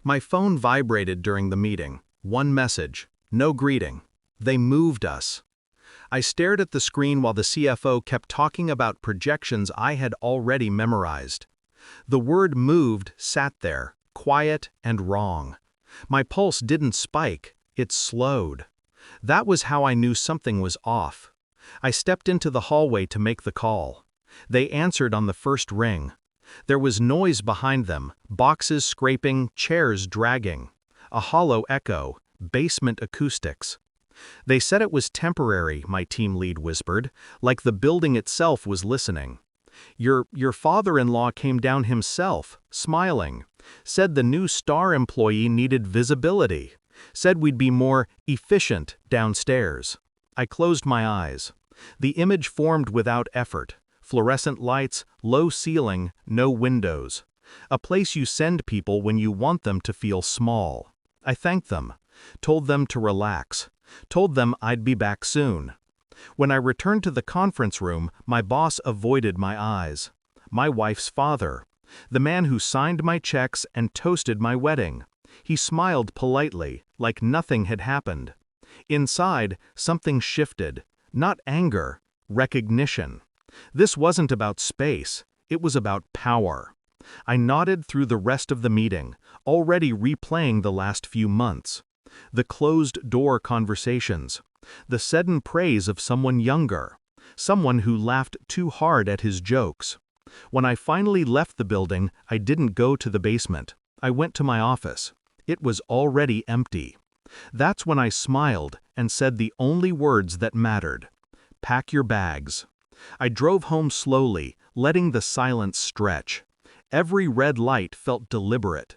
My phone vibrated during the meeting. One message, no greeting. They moved us. I stared at the screen while the CFO kept talking about projections I had already memorized. The word moved sat there, quiet and wrong. My pulse didn't spike, it slowed. That was how I knew something was off. I stepped into the hallway to make the call. They answered on the first ring. There was noise behind them, boxes scraping, chairs dragging. A hollow echo, basement acoustics. They said it was temporary, my team lead whispered, like the building itself was listening. Your father-in-law came down himself, smiling. Said the new star employee needed visibility. Said we'd be more efficient downstairs. I closed my eyes. The image formed without effort. Fluorescent lights, low ceiling, no windows. A place you send people when you want them to feel small. I thanked them. Told them to relax. Told them I'd be back soon. When I returned to the conference room, my boss avoided my eyes. My wife's father. The man who signed my checks and toasted my wedding. He smiled politely, like nothing had happened. Inside, something shifted. Not anger, recognition. This wasn't about space, it was about power. I nodded through the rest of the meeting, already replaying the last few months. The closed-door conversations. The sudden praise of someone younger. Someone who laughed too hard at his jokes. When I finally left the building, I didn't go to the basement. I went to my office. It was already empty. That's when I smiled and said the only words that mattered. Pack your bags. I drove home slowly, letting the silence stretch. Every red light felt deliberate.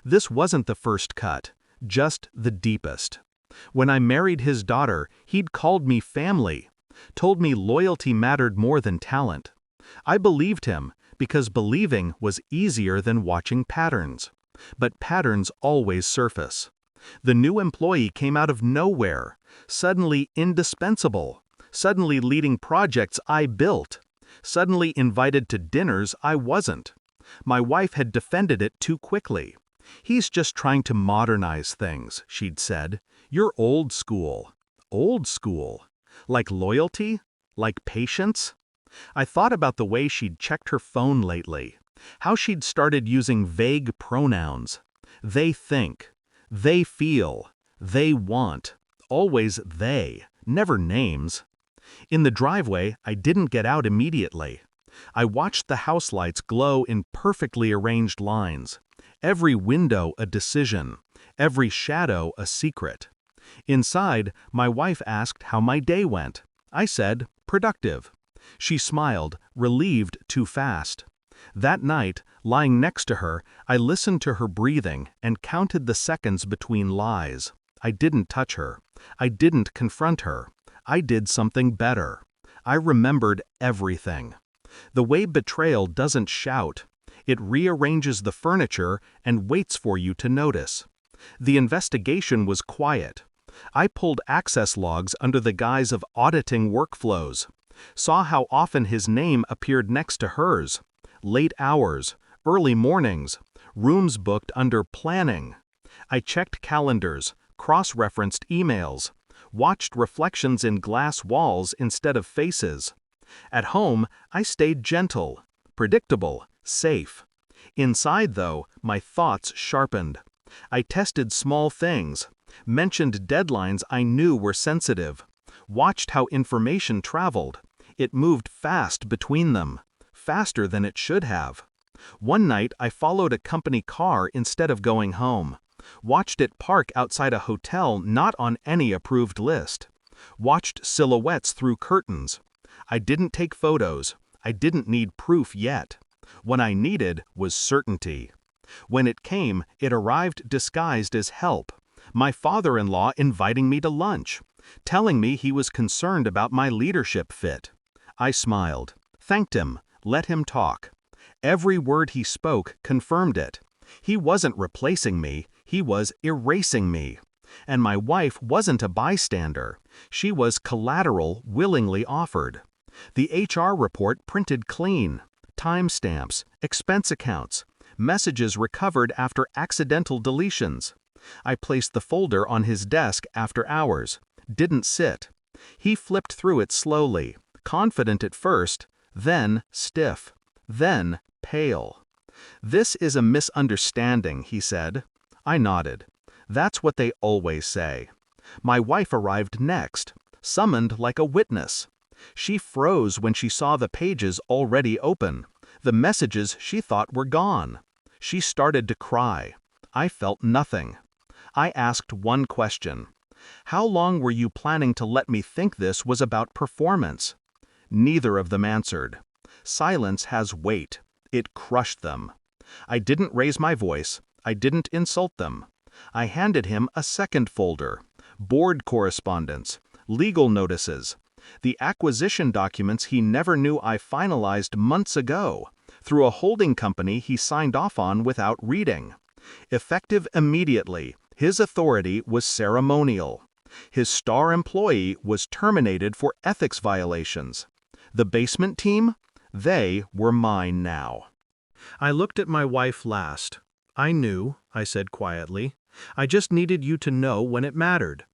This wasn't the first cut, just the deepest. When I married his daughter, he'd called me family, told me loyalty mattered more than talent. I believed him, because believing was easier than watching patterns. But patterns always surface. The new employee came out of nowhere, suddenly indispensable, suddenly leading projects I built, suddenly invited to dinners I wasn't. My wife had defended it too quickly. He's just trying to modernize things, she'd said. You're old school. Old school. Like loyalty? Like patience? I thought about the way she'd checked her phone lately. How she'd started using vague pronouns. They think. They feel. They want. Always they. Never names. In the driveway, I didn't get out immediately. I watched the house lights glow in perfectly arranged lines. Every window a decision. Every shadow a secret. Inside, my wife asked how my day went. I said, productive. She smiled, relieved too fast. That night, lying next to her, I listened to her breathing and counted the seconds between lies. I didn't touch her. I didn't confront her. I did something better. I remembered everything. The way betrayal doesn't shout. It rearranges the furniture and waits for you to notice. The investigation was quiet. I pulled access logs under the guise of auditing workflows. Saw how often his name appeared next to hers. Late hours, early mornings, rooms booked under planning. I checked calendars, cross-referenced emails, watched reflections in glass walls instead of faces. At home, I stayed gentle, predictable, safe. Inside, though, my thoughts sharpened. I tested small things, mentioned deadlines I knew were sensitive, watched how information traveled. It moved fast between them, faster than it should have. One night, I followed a company car instead of going home. Watched it park outside a hotel not on any approved list. Watched silhouettes through curtains. I didn't take photos. I didn't need proof yet. What I needed was certainty. When it came, it arrived disguised as help. My father-in-law inviting me to lunch, telling me he was concerned about my leadership fit. I smiled, thanked him, let him talk. Every word he spoke confirmed it. He wasn't replacing me, he was erasing me. And my wife wasn't a bystander. She was collateral willingly offered. The HR report printed clean. Timestamps, expense accounts, Messages recovered after accidental deletions. I placed the folder on his desk after hours. Didn't sit. He flipped through it slowly, confident at first, then stiff, then pale. "This is a misunderstanding," he said. I nodded. That's what they always say. My wife arrived next, summoned like a witness. She froze when she saw the pages already open, the messages she thought were gone. She started to cry. I felt nothing. I asked one question. "How long were you planning to let me think this was about performance?" Neither of them answered. Silence has weight. It crushed them. I didn't raise my voice. I didn't insult them. I handed him a second folder. Board correspondence, legal notices, the acquisition documents he never knew I finalized months ago, through a holding company he signed off on without reading. Effective immediately, his authority was ceremonial. His star employee was terminated for ethics violations. The basement team? They were mine now. I looked at my wife last. "I knew," I said quietly. "I just needed you to know when it mattered."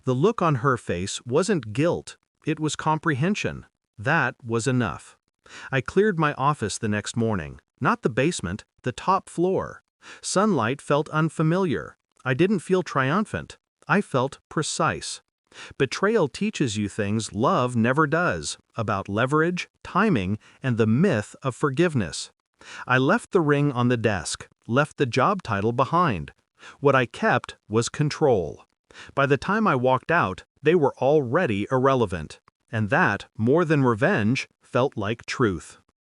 The look on her face wasn't guilt, it was comprehension. That was enough. I cleared my office the next morning. Not the basement, the top floor. Sunlight felt unfamiliar. I didn't feel triumphant. I felt precise. Betrayal teaches you things love never does, about leverage, timing, and the myth of forgiveness. I left the ring on the desk, left the job title behind. What I kept was control. By the time I walked out, they were already irrelevant. And that, more than revenge, felt like truth.